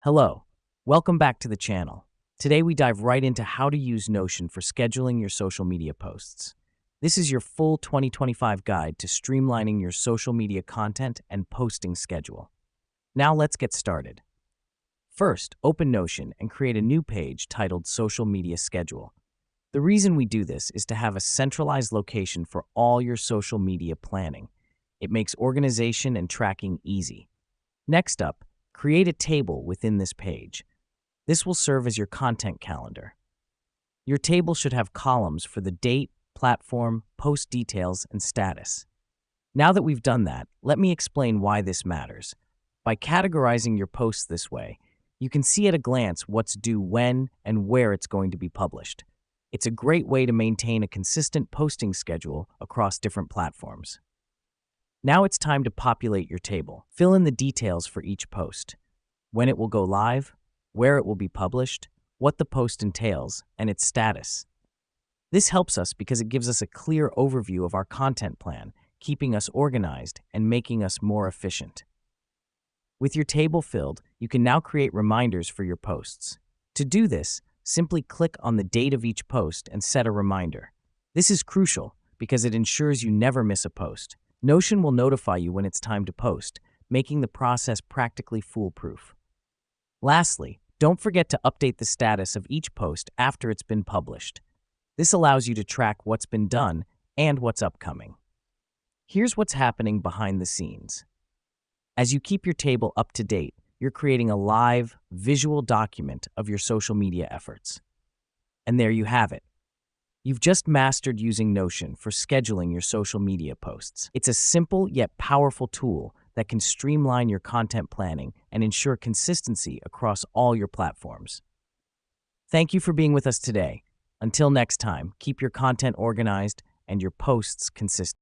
Hello, welcome back to the channel. Today we dive right into how to use Notion for scheduling your social media posts. This is your full 2025 guide to streamlining your social media content and posting schedule. Now let's get started. First, open Notion and create a new page titled Social Media Schedule. The reason we do this is to have a centralized location for all your social media planning. It makes organization and tracking easy. Next up, create a table within this page. This will serve as your content calendar. Your table should have columns for the date, platform, post details, and status. Now that we've done that, let me explain why this matters. By categorizing your posts this way, you can see at a glance what's due when and where it's going to be published. It's a great way to maintain a consistent posting schedule across different platforms. Now it's time to populate your table. Fill in the details for each post: when it will go live, where it will be published, what the post entails, and its status. This helps us because it gives us a clear overview of our content plan, keeping us organized and making us more efficient. With your table filled, you can now create reminders for your posts. To do this, simply click on the date of each post and set a reminder. This is crucial because it ensures you never miss a post. Notion will notify you when it's time to post, making the process practically foolproof. Lastly, don't forget to update the status of each post after it's been published. This allows you to track what's been done and what's upcoming. Here's what's happening behind the scenes. As you keep your table up to date, you're creating a live, visual document of your social media efforts. And there you have it. You've just mastered using Notion for scheduling your social media posts. It's a simple yet powerful tool that can streamline your content planning and ensure consistency across all your platforms. Thank you for being with us today. Until next time, keep your content organized and your posts consistent.